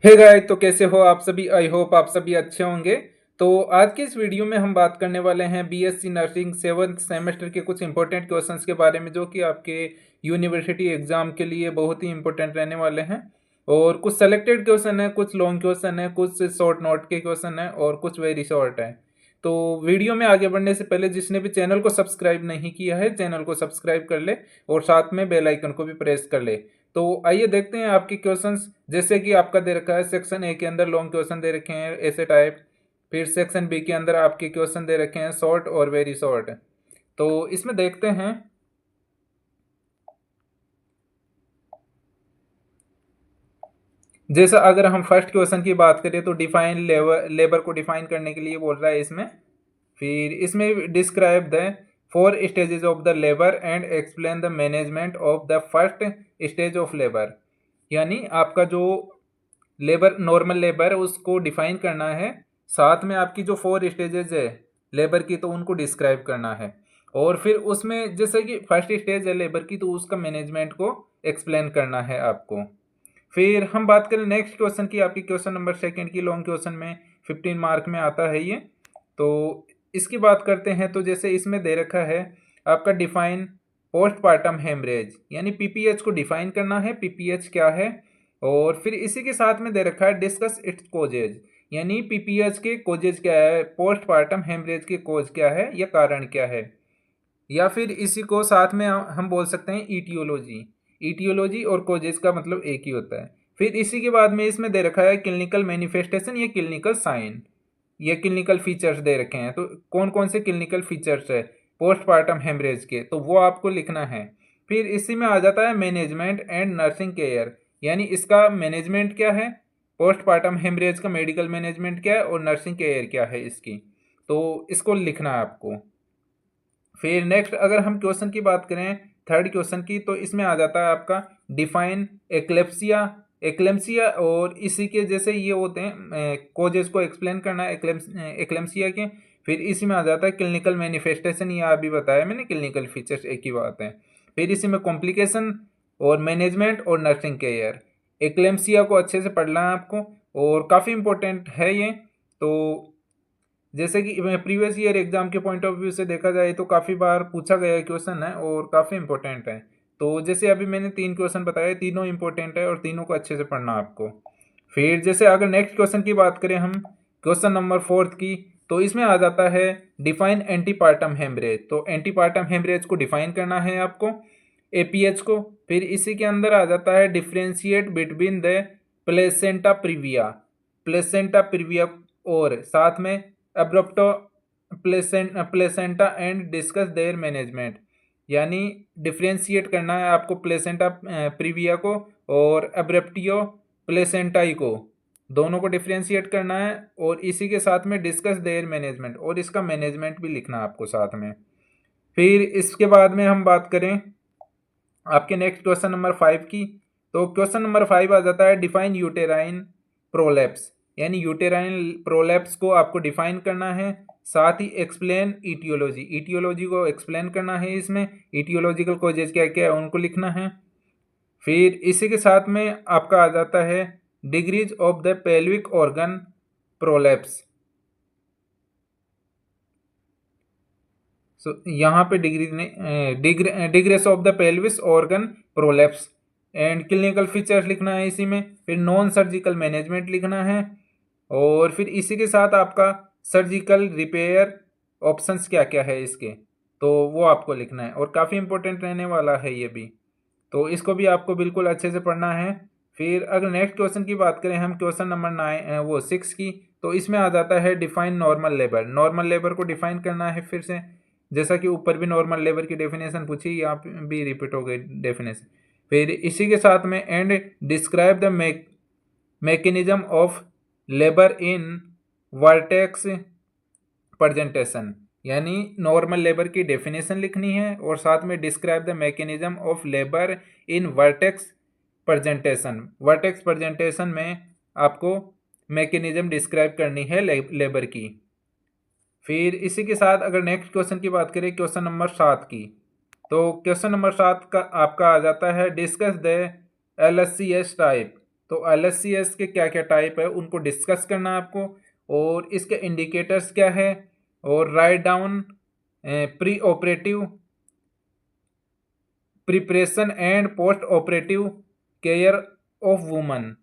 Hey guys, तो कैसे हो आप सभी। आई होप आप सभी अच्छे होंगे। तो आज की इस वीडियो में हम बात करने वाले हैं बीएससी नर्सिंग 7th सेमेस्टर के कुछ इंपॉर्टेंट क्वेश्चंस के बारे में, जो कि आपके यूनिवर्सिटी एग्जाम के लिए बहुत ही इंपॉर्टेंट रहने वाले हैं। और कुछ सेलेक्टेड क्वेश्चन है, कुछ लॉन्ग क्वेश्चन है, कुछ शॉर्ट नोट के क्वेश्चन है और कुछ वेरी शॉर्ट है। तो वीडियो में आगे बढ़ने से पहले जिसने भी चैनल को सब्सक्राइब नहीं किया है, चैनल को सब्सक्राइब कर ले और साथ में बेल आइकन को भी प्रेस कर ले। तो आइए देखते हैं आपके क्वेश्चंस। जैसे कि आपका दे रखा है सेक्शन ए के अंदर लॉन्ग क्वेश्चन दे रखे हैं ऐसे टाइप, फिर सेक्शन बी के अंदर आपके क्वेश्चन दे रखे हैं शॉर्ट और वेरी शॉर्ट। तो इसमें देखते हैं। जैसा अगर हम फर्स्ट क्वेश्चन की बात करें तो डिफाइन लेबर को डिफाइन करने के लिए बोल रहा है इसमें। फिर इसमें describe the 4 stages of the labour and explain the management of the first stage of labour. यानी आपका जो लेबर नॉर्मल लेबर उसको डिफाइन करना है, साथ में आपकी जो 4 स्टेजेस है लेबर की तो उनको डिस्क्राइब करना है। और फिर उसमें जैसे कि फर्स्ट स्टेज है लेबर की तो उसका मैनेजमेंट को एक्सप्लेन करना है आपको। फिर हम बात करें नेक्स्ट क्वेश्चन की, आपकी क्वेश्चन नंबर सेकंड की लॉन्ग क्वेश्चन में 15 मार्क में आता है ये। तो इसकी बात करते हैं। तो जैसे इसमें दे रखा है आपका डिफाइन पोस्टपार्टम हेमरेज, यानी पीपीएच को डिफाइन करना है, पीपीएच क्या है। और फिर इसी के साथ में दे रखा है डिस्कस इट्स कोजेज, यानी पीपीएच के कोजेज क्या है, पोस्टपार्टम हेमरेज के कोज क्या है या कारण क्या है। या फिर इसी को साथ में हम बोल सकते हैं ईटियोलॉजी। ईटियोलॉजी और कोजेस का मतलब एक ही होता है। फिर इसी के बाद में इसमें दे रखा है क्लिनिकल मैनिफेस्टेशन या क्लिनिकल साइन, ये क्लिनिकल फीचर्स दे रखे हैं। तो कौन कौन से क्लिनिकल फीचर्स है पोस्टपार्टम हेमरेज के, तो वो आपको लिखना है। फिर इसी में आ जाता है मैनेजमेंट एंड नर्सिंग केयर, यानी इसका मैनेजमेंट क्या है, पोस्टपार्टम हेमरेज का मेडिकल मैनेजमेंट क्या है और नर्सिंग केयर क्या है इसकी, तो इसको लिखना है आपको। फिर नेक्स्ट अगर हम क्वेश्चन की बात करें थर्ड क्वेश्चन की, तो इसमें आ जाता है आपका डिफाइन एक्लेप्सिया। एक्लेम्सिया और इसी के जैसे ये होते हैं कोजेस को एक्सप्लेन करना है एक्लेम्सिया के। फिर इसी में आ जाता है क्लिनिकल मैनिफेस्टेशन, ये अभी बताया मैंने, क्लिनिकल फीचर्स एक ही बात है। फिर इसी में कॉम्प्लिकेशन और मैनेजमेंट और नर्सिंग केयर। एक्लेम्सिया को अच्छे से पढ़ना है आपको और काफ़ी इंपॉर्टेंट है ये। तो जैसे कि प्रीवियस ईयर एग्जाम के पॉइंट ऑफ व्यू से देखा जाए तो काफ़ी बार पूछा गया क्वेश्चन है और काफ़ी इंपॉर्टेंट है। तो जैसे अभी मैंने 3 क्वेश्चन बताए, तीनों इंपॉर्टेंट है और तीनों को अच्छे से पढ़ना आपको। फिर जैसे अगर नेक्स्ट क्वेश्चन की बात करें हम, क्वेश्चन नंबर फोर्थ की, तो इसमें आ जाता है डिफाइन एंटीपार्टम हेमरेज। तो एंटीपार्टम हेमरेज को डिफाइन करना है आपको, एपीएच को। फिर इसी के अंदर आ जाता है differentiate between the placenta previa, placenta previa और साथ में abruptio placenta and discuss their management, यानी डिफ्रेंशिएट करना है आपको प्लेसेंटा प्रीविया को और अब्रप्टियो प्लेसेंटाई को, दोनों को डिफ्रेंशिएट करना है। और इसी के साथ में डिस्कस देयर मैनेजमेंट, और इसका मैनेजमेंट भी लिखना है आपको साथ में। फिर इसके बाद में हम बात करें आपके नेक्स्ट क्वेश्चन नंबर 5 की, तो क्वेश्चन नंबर 5 आ जाता है डिफाइन यूटेराइन प्रोलैप्स, यानी यूटेराइन प्रोलैप्स को आपको डिफाइन करना है। साथ ही एक्सप्लेन ईटियोलॉजी, ईटियोलॉजी को एक्सप्लेन करना है, इसमें ईटियोलॉजिकल कॉजेज क्या क्या है उनको लिखना है। फिर इसी के साथ में आपका आ जाता है degrees of the pelvic organ prolapse. So यहाँ पे degrees of the pelvis organ prolapse and clinical features लिखना है इसी में। फिर नॉन सर्जिकल मैनेजमेंट लिखना है और फिर इसी के साथ आपका सर्जिकल रिपेयर ऑप्शंस क्या क्या है इसके, तो वो आपको लिखना है और काफ़ी इंपॉर्टेंट रहने वाला है ये भी। तो इसको भी आपको बिल्कुल अच्छे से पढ़ना है। फिर अगर नेक्स्ट क्वेश्चन की बात करें हम, क्वेश्चन नंबर 6 की, तो इसमें आ जाता है define normal labour. Normal labour को डिफाइन करना है फिर से, जैसा कि ऊपर भी नॉर्मल लेबर की डेफिनेशन पूछी, यहाँ पे भी रिपीट हो गई डेफिनेशन। फिर इसी के साथ में and describe the mechanism of labour in vertex presentation, यानी नॉर्मल लेबर की डेफिनेशन लिखनी है और साथ में describe the mechanism of labour in vertex presentation. Vertex presentation में आपको मैकेनिज्म डिस्क्राइब करनी है लेबर की। फिर इसी के साथ अगर नेक्स्ट क्वेश्चन की बात करें, क्वेश्चन नंबर 7 की, तो क्वेश्चन नंबर 7 का आपका आ जाता है डिस्कस द एलएससीएस टाइप। तो LHCs के क्या क्या टाइप है उनको डिस्कस करना है आपको, और इसके इंडिकेटर्स क्या है, और write down pre operative preparation and post operative care of woman.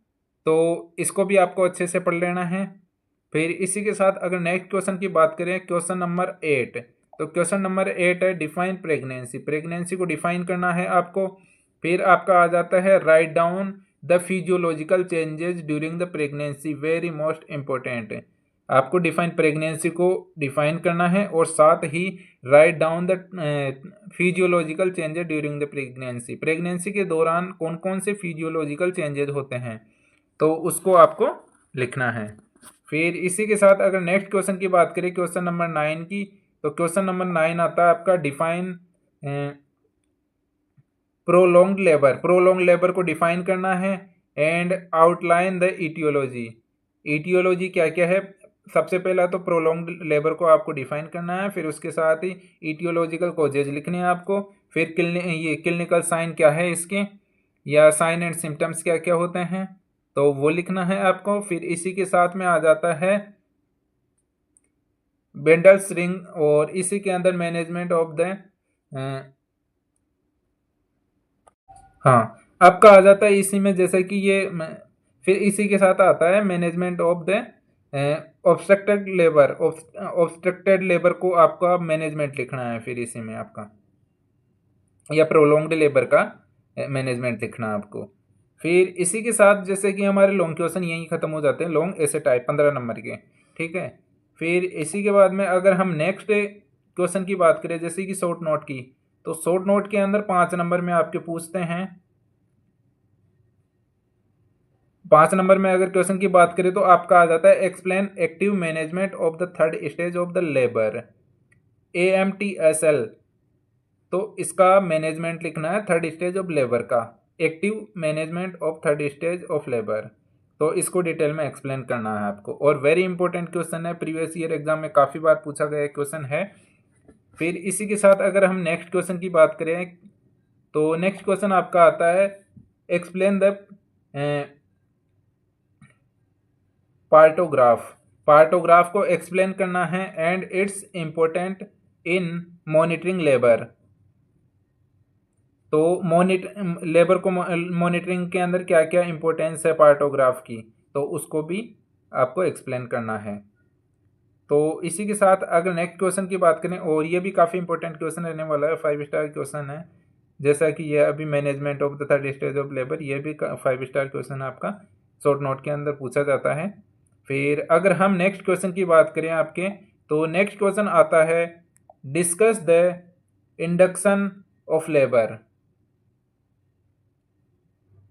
तो इसको भी आपको अच्छे से पढ़ लेना है। फिर इसी के साथ अगर नेक्स्ट क्वेश्चन की बात करें, क्वेश्चन नंबर 8, तो क्वेश्चन नंबर 8 है डिफाइन प्रेगनेंसी। प्रेगनेंसी को डिफाइन करना है आपको। फिर आपका आ जाता है write down the physiological changes during the pregnancy, very most important. आपको डिफाइन प्रेगनेंसी को डिफाइन करना है और साथ ही write down the physiological changes during the pregnancy. Pregnancy के दौरान कौन कौन से फिजियोलॉजिकल चेंजेस होते हैं तो उसको आपको लिखना है। फिर इसी के साथ अगर नेक्स्ट क्वेश्चन की बात करें, क्वेश्चन नंबर 9 की, तो क्वेश्चन नंबर 9 आता है आपका define prolonged labour. Prolong labour को डिफाइन करना है and outline the aetiology. Aetiology क्या क्या है, सबसे पहला तो प्रोलॉन्ग्ड लेबर को आपको डिफाइन करना है, फिर उसके साथ ही ईटियोलॉजिकल कॉजेज लिखने हैं आपको, फिर ये क्लिनिकल साइन क्या है इसके, या साइन एंड सिम्टम्स क्या क्या होते हैं तो वो लिखना है आपको। फिर इसी के साथ में आ जाता है बेंडल्स रिंग, और इसी के अंदर मैनेजमेंट ऑफ द हाँ आपका आ जाता है इसी में, जैसे कि ये फिर इसी के साथ आता है management of the obstructed labour. Obstructed labour को आपका मैनेजमेंट लिखना है फिर इसी में आपका, या प्रोलॉन्ग्ड लेबर का मैनेजमेंट लिखना है आपको। फिर इसी के साथ जैसे कि हमारे लॉन्ग क्वेश्चन यहीं ख़त्म हो जाते हैं, लॉन्ग ऐसे टाइप 15 नंबर के, ठीक है। फिर इसी के बाद में अगर हम नेक्स्ट क्वेश्चन की बात करें जैसे कि शॉर्ट नोट की, तो शॉर्ट नोट के अंदर 5 नंबर में आपके पूछते हैं। 5 नंबर में अगर क्वेश्चन की बात करें तो आपका आ जाता है explain active management of the third stage of the labour, AMTSL। तो इसका मैनेजमेंट लिखना है थर्ड स्टेज ऑफ लेबर का, active management of third stage of labour. तो इसको डिटेल में एक्सप्लेन करना है आपको, और वेरी इंपॉर्टेंट क्वेश्चन है, प्रीवियस ईयर एग्जाम में काफ़ी बार पूछा गया क्वेश्चन है। फिर इसी के साथ अगर हम नेक्स्ट क्वेश्चन की बात करें तो नेक्स्ट क्वेश्चन आपका आता है एक्सप्लेन द पार्टोग्राफ। पार्टोग्राफ को एक्सप्लेन करना है and it's important in monitoring labour. तो लेबर को मॉनिटरिंग के अंदर क्या क्या इंपॉर्टेंस है पार्टोग्राफ की, तो उसको भी आपको एक्सप्लेन करना है। तो इसी के साथ अगर नेक्स्ट क्वेश्चन की बात करें, और ये भी काफ़ी इंपॉर्टेंट क्वेश्चन रहने वाला है, 5 स्टार क्वेश्चन है, जैसा कि ये अभी management of the third stage of labour, ये भी 5 स्टार क्वेश्चन आपका शॉर्ट नोट के अंदर पूछा जाता है। फिर अगर हम नेक्स्ट क्वेश्चन की बात करें आपके, तो नेक्स्ट क्वेश्चन आता है discuss the induction of labour.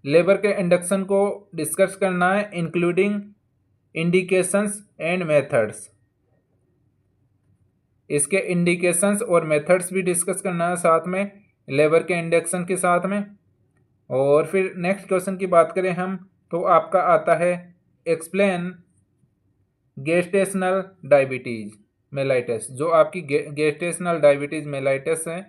Labour के इंडक्शन को डिस्कस करना है इंक्लूडिंग इंडिकेशंस एंड मेथड्स। इसके इंडिकेशंस और मेथड्स भी डिस्कस करना है साथ में लेबर के इंडक्शन के साथ में। और फिर नेक्स्ट क्वेश्चन की बात करें हम, तो आपका आता है एक्सप्लेन गेस्टेशनल डायबिटीज मेलाइटस। जो आपकी गेस्टेशनल डायबिटीज मेलाइटस है,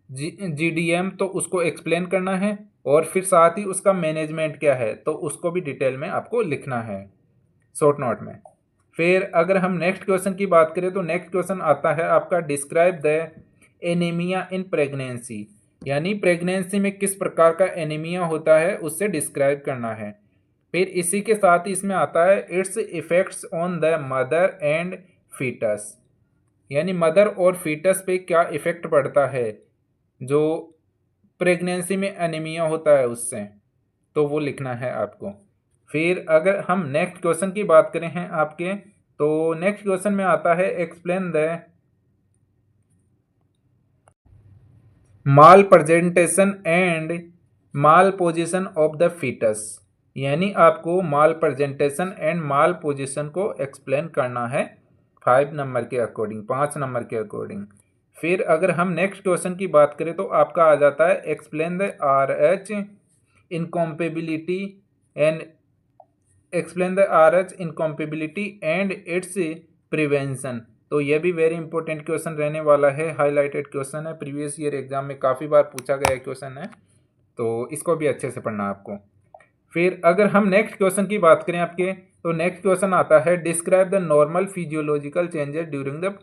GDM, तो उसको एक्सप्लेन करना है, और फिर साथ ही उसका मैनेजमेंट क्या है तो उसको भी डिटेल में आपको लिखना है शॉर्ट नोट में। फिर अगर हम नेक्स्ट क्वेश्चन की बात करें तो नेक्स्ट क्वेश्चन आता है आपका describe the anaemia in pregnancy, यानी प्रेगनेंसी में किस प्रकार का एनीमिया होता है उससे डिस्क्राइब करना है। फिर इसी के साथ ही इसमें आता है its effects on the mother and foetus, यानी मदर और फीटस पे क्या इफेक्ट पड़ता है जो प्रेगनेंसी में एनीमिया होता है उससे, तो वो लिखना है आपको। फिर अगर हम नेक्स्ट क्वेश्चन की बात करें हैं आपके, तो नेक्स्ट क्वेश्चन में आता है explain the malpresentation and malposition of the foetus, यानी आपको malpresentation and malposition को एक्सप्लेन करना है 5 नंबर के अकॉर्डिंग, 5 नंबर के अकॉर्डिंग। फिर अगर हम नेक्स्ट क्वेश्चन की बात करें तो आपका आ जाता है explain the RH incompatibility and explain the RH incompatibility and its prevention. तो ये भी वेरी इंपॉर्टेंट क्वेश्चन रहने वाला है, हाईलाइटेड क्वेश्चन है, प्रीवियस ईयर एग्जाम में काफ़ी बार पूछा गया क्वेश्चन है, तो इसको भी अच्छे से पढ़ना आपको। फिर अगर हम नेक्स्ट क्वेश्चन की बात करें आपके, तो नेक्स्ट क्वेश्चन आता है describe the normal physiological changes during the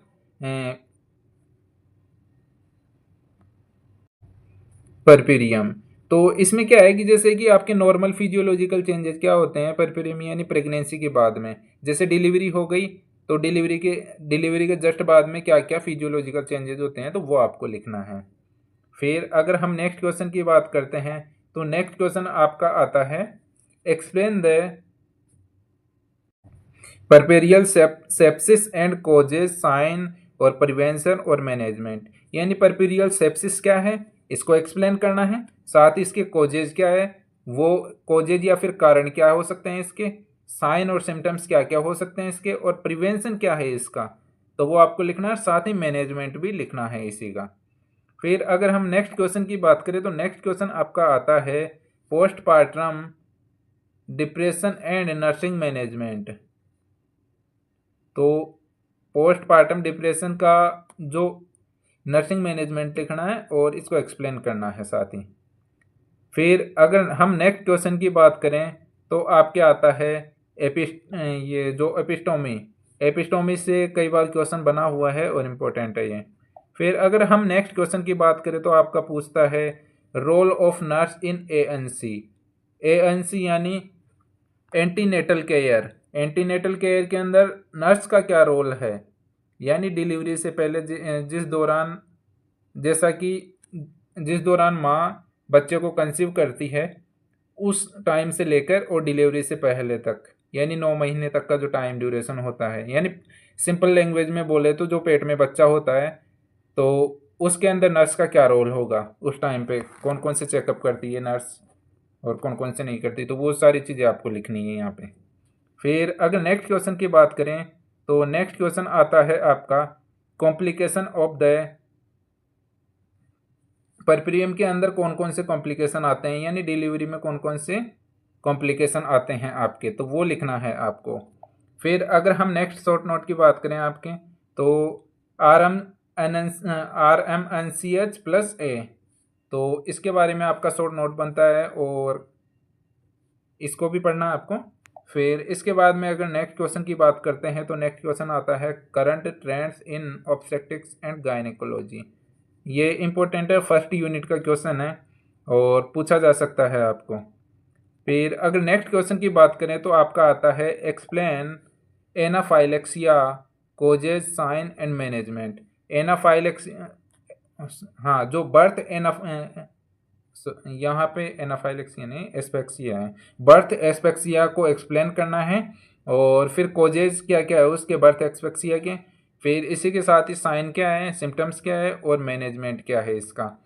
puerperium. तो इसमें क्या है कि जैसे कि आपके नॉर्मल फिजियोलॉजिकल चेंजेस क्या होते हैं परपेरियम यानी प्रेगनेंसी के बाद में, जैसे डिलीवरी हो गई तो डिलीवरी के जस्ट बाद में क्या क्या फिजियोलॉजिकल चेंजेस होते हैं तो वो आपको लिखना है। फिर अगर हम नेक्स्ट क्वेश्चन की बात करते हैं, तो नेक्स्ट क्वेश्चन आपका आता है explain the puerperal sepsis and causes sign और प्रिवेंशन और मैनेजमेंट। यानी परपेरियल सेप्सिस क्या है इसको एक्सप्लेन करना है, साथ ही इसके कोजेज क्या है, वो कोजेज या फिर कारण क्या हो सकते हैं इसके, साइन और सिम्टम्स क्या क्या हो सकते हैं इसके, और प्रिवेंशन क्या है इसका, तो वो आपको लिखना है, साथ ही मैनेजमेंट भी लिखना है इसी का। फिर अगर हम नेक्स्ट क्वेश्चन की बात करें, तो नेक्स्ट क्वेश्चन आपका आता है postpartum depression and nursing management. तो पोस्टपार्टम डिप्रेशन का जो नर्सिंग मैनेजमेंट लिखना है और इसको एक्सप्लेन करना है साथ ही। फिर अगर हम नेक्स्ट क्वेश्चन की बात करें, तो आपके आता है ये जो एपिस्टोमी से कई बार क्वेश्चन बना हुआ है और इम्पोर्टेंट है ये। फिर अगर हम नेक्स्ट क्वेश्चन की बात करें, तो आपका पूछता है role of nurse in ANC यानी एंटीनेटल केयर। एंटीनेटल केयर के अंदर नर्स का क्या रोल है, यानी डिलीवरी से पहले जिस दौरान, जैसा कि जिस दौरान माँ बच्चे को कंसीव करती है उस टाइम से लेकर और डिलीवरी से पहले तक, यानी 9 महीने तक का जो टाइम ड्यूरेशन होता है, यानी सिंपल लैंग्वेज में बोले तो जो पेट में बच्चा होता है तो उसके अंदर नर्स का क्या रोल होगा, उस टाइम पे कौन कौन से चेकअप करती है नर्स और कौन कौन से नहीं करती, तो वो सारी चीज़ें आपको लिखनी है यहाँ पे। फिर अगर नेक्स्ट क्वेश्चन की बात करें, तो नेक्स्ट क्वेश्चन आता है आपका कॉम्प्लिकेशन ऑफ द परपेरियम के अंदर कौन कौन से कॉम्प्लिकेशन आते हैं, यानी डिलीवरी में कौन कौन से कॉम्प्लिकेशन आते हैं आपके, तो वो लिखना है आपको। फिर अगर हम नेक्स्ट शॉर्ट नोट की बात करें आपके, तो RMNCH+A, तो इसके बारे में आपका शॉर्ट नोट बनता है और इसको भी पढ़ना है आपको। फिर इसके बाद में अगर नेक्स्ट क्वेश्चन की बात करते हैं, तो नेक्स्ट क्वेश्चन आता है current trends in obstetrics and gynaecology. ये इंपॉर्टेंट है, फर्स्ट यूनिट का क्वेश्चन है और पूछा जा सकता है आपको। फिर अगर नेक्स्ट क्वेश्चन की बात करें, तो आपका आता है explain anaphylaxis causes sign and management. Anaphylaxis, हाँ, जो बर्थ यहाँ पे एनाफाइलेक्सिया नहीं एस्पेक्सिया है, बर्थ एस्पेक्सिया को एक्सप्लेन करना है, और फिर कोजेज क्या क्या है उसके बर्थ एस्पेक्सिया के, फिर इसी के साथ ही साइन क्या है, सिम्टम्स क्या है और मैनेजमेंट क्या है इसका,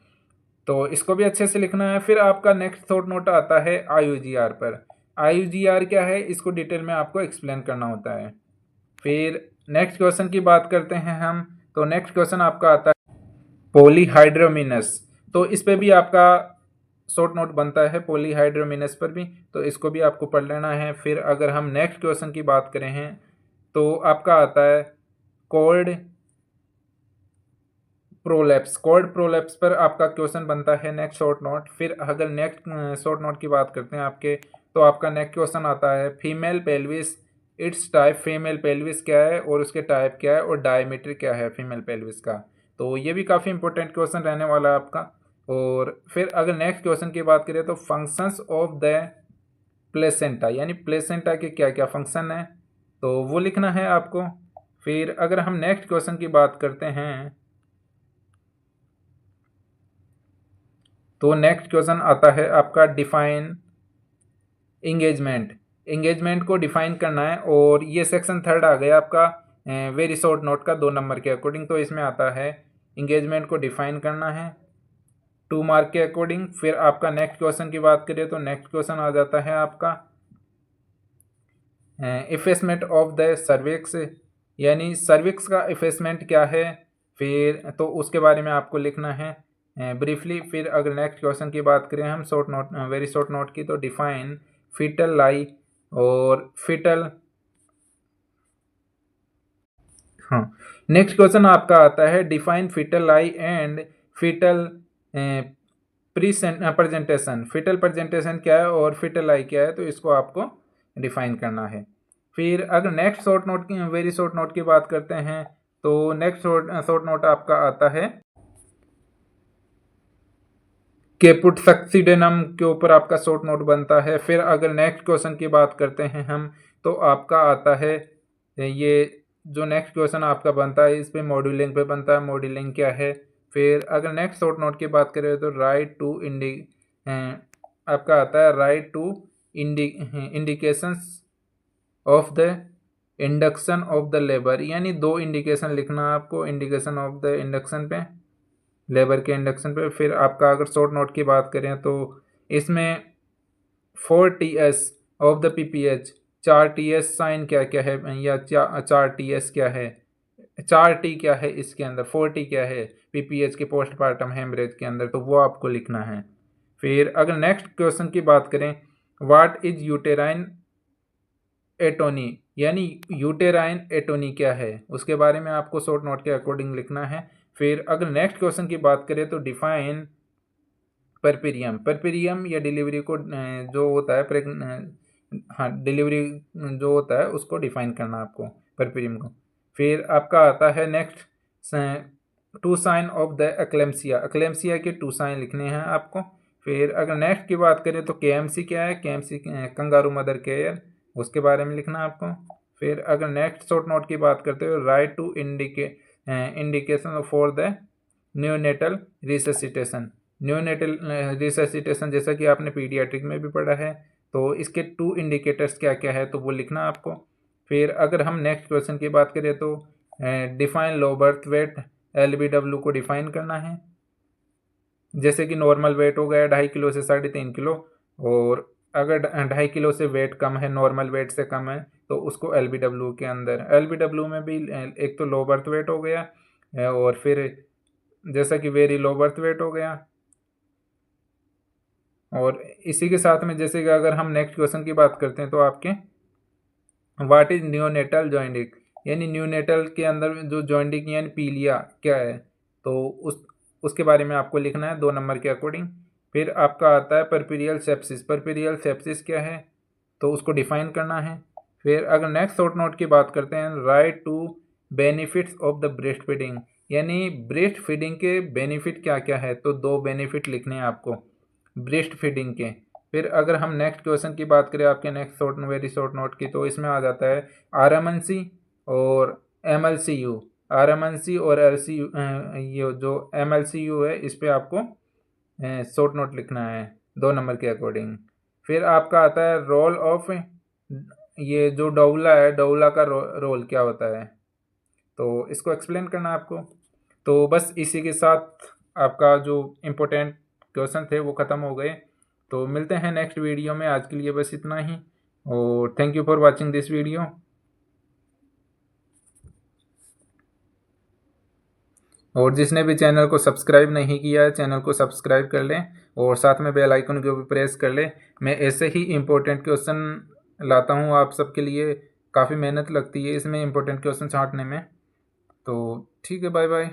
तो इसको भी अच्छे से लिखना है। फिर आपका नेक्स्ट थॉट नोट आता है IUGR पर। IUGR क्या है इसको डिटेल में आपको एक्सप्लेन करना होता है। फिर नेक्स्ट क्वेश्चन की बात करते हैं हम, तो नेक्स्ट क्वेश्चन आपका आता है पॉलीहाइड्रोमिनस। तो इस पे भी आपका शॉर्ट नोट बनता है पॉलीहाइड्रोमिनस पर भी, तो इसको भी आपको पढ़ लेना है। फिर अगर हम नेक्स्ट क्वेश्चन की बात करें हैं, तो आपका आता है कोल्ड प्रोलैप्स पर आपका क्वेश्चन बनता है नेक्स्ट शॉर्ट नोट। फिर अगर नेक्स्ट शॉर्ट नोट की बात करते हैं आपके, तो आपका नेक्स्ट क्वेश्चन आता है female pelvis it's type. Female pelvis क्या है और उसके टाइप क्या है और डायमीटर क्या है फीमेल पेल्विस का, तो ये भी काफ़ी इंपॉर्टेंट क्वेश्चन रहने वाला है आपका। और फिर अगर नेक्स्ट क्वेश्चन की बात करें, तो फंक्शंस ऑफ द प्लेसेंटा, यानी प्लेसेंटा के क्या क्या फंक्शन है, तो वो लिखना है आपको। फिर अगर हम नेक्स्ट क्वेश्चन की बात करते हैं, तो नेक्स्ट क्वेश्चन आता है आपका डिफाइन इंगेजमेंट को डिफाइन करना है, और ये सेक्शन थर्ड आ गया आपका वेरी शॉर्ट नोट का 2 नंबर के अकॉर्डिंग। तो इसमें आता है इंगेजमेंट को डिफाइन करना है 2 मार्क के अकॉर्डिंग। फिर आपका नेक्स्ट क्वेश्चन की बात करें, तो नेक्स्ट क्वेश्चन आ जाता है आपका इफेसमेंट ऑफ द सर्विक्स, यानी सर्विक्स का इफेसमेंट क्या है, फिर तो उसके बारे में आपको लिखना है ब्रीफली। फिर अगर नेक्स्ट क्वेश्चन की बात करें हम short note very short note की, तो डिफाइन फीटल लाई और फीटल, हाँ, नेक्स्ट क्वेश्चन आपका आता है define foetal lie and foetal presentation, foetal presentation क्या है और फिटल आई क्या है, तो इसको आपको डिफाइन करना है। फिर अगर नेक्स्ट शॉर्ट नोट की, वेरी शॉर्ट नोट की बात करते हैं, तो नेक्स्ट शॉर्ट नोट आपका आता है केपुट सक्सीडेनम के ऊपर आपका शॉर्ट नोट बनता है। फिर अगर नेक्स्ट क्वेश्चन की बात करते हैं हम, तो आपका आता है ये जो नेक्स्ट क्वेश्चन आपका बनता है, इस पे मॉड्यूलिंग पे बनता है, मॉड्यूलिंग क्या है। फिर अगर नेक्स्ट शॉर्ट नोट की बात करें तो राइट टू आपका आता है write two indications of the induction of the labour, यानी 2 इंडिकेशन लिखना है आपको, इंडिकेशन ऑफ द इंडक्शन पे, लेबर के इंडक्शन पे। फिर आपका अगर शॉर्ट नोट की बात करें तो इसमें 4 TS of the PPH, 4 TS sign क्या क्या है, या 4 TS क्या है, 4T क्या है इसके अंदर, 4T क्या है PPH के पोस्टमार्टम हेमरेज के अंदर, तो वो आपको लिखना है। फिर अगर नेक्स्ट क्वेश्चन की बात करें, व्हाट इज यूटेराइन एटोनी, यानी यूटेराइन एटोनी क्या है, उसके बारे में आपको शॉर्ट नोट के अकॉर्डिंग लिखना है। फिर अगर नेक्स्ट क्वेश्चन की बात करें तो डिफाइन परपेरियम, परपेरियम या डिलीवरी को जो होता है हाँ डिलीवरी जो होता है उसको डिफाइन करना आपको, परपेरियम को। फिर आपका आता है next 2 sign of the eclampsia, eclampsia के 2 साइन लिखने हैं आपको। फिर अगर नेक्स्ट की बात करें तो KMC क्या है, KMC कंगारू मदर केयर, उसके बारे में लिखना आपको। फिर अगर नेक्स्ट शॉर्ट नोट की बात करते हो, write two indication for the neonatal resuscitation, neonatal resuscitation जैसा कि आपने पीडियाट्रिक में भी पढ़ा है, तो इसके 2 इंडिकेटर्स क्या क्या है, तो वो लिखना आपको। फिर अगर हम नेक्स्ट क्वेश्चन की बात करें तो define low birth weight, LBW को डिफाइन करना है। जैसे कि नॉर्मल वेट हो गया 2.5 किलो से 3.5 किलो, और अगर 2.5 किलो से वेट कम है, नॉर्मल वेट से कम है, तो उसको LBW के अंदर, LBW में भी एक तो लो बर्थ वेट हो गया, और फिर जैसा कि वेरी लो बर्थ वेट हो गया। और इसी के साथ में जैसे कि अगर हम नेक्स्ट क्वेश्चन की बात करते हैं तो आपके व्हाट इज न्यूनेटल जॉइंडिक, यानी न्यूनेटल के अंदर जो जॉइंडिक यानी पीलिया क्या है, तो उसके बारे में आपको लिखना है 2 नंबर के अकॉर्डिंग। फिर आपका आता है परपीरियल सेप्सिस, परपीरियल सेप्सिस क्या है, तो उसको डिफाइन करना है। फिर अगर नेक्स्ट शॉर्ट नोट की बात करते हैं, write two benefits of the breast feeding, यानी ब्रेस्ट फीडिंग के बेनिफिट क्या क्या है, तो 2 बेनिफिट लिखने हैं आपको ब्रेस्ट फीडिंग के। फिर अगर हम नेक्स्ट क्वेश्चन की बात करें आपके नेक्स्ट वेरी शॉर्ट नोट की, तो इसमें आ जाता है RMNC और MLCU, RMNC और LCU, ये जो MLCU है इस पे आपको शॉर्ट नोट लिखना है 2 नंबर के अकॉर्डिंग। फिर आपका आता है रोल ऑफ, ये जो डाउला है, डाउला का रोल क्या होता है, तो इसको एक्सप्लेन करना है आपको। तो बस इसी के साथ आपका जो इम्पोर्टेंट क्वेश्चन थे वो ख़त्म हो गए। तो मिलते हैं नेक्स्ट वीडियो में, आज के लिए बस इतना ही, और thank you for watching this video. और जिसने भी चैनल को सब्सक्राइब नहीं किया है, चैनल को सब्सक्राइब कर लें और साथ में बेल आइकन को भी प्रेस कर लें। मैं ऐसे ही इम्पोर्टेंट क्वेश्चन लाता हूँ आप सबके लिए, काफ़ी मेहनत लगती है इसमें इम्पोर्टेंट क्वेश्चन छांटने में। तो ठीक है, बाय बाय।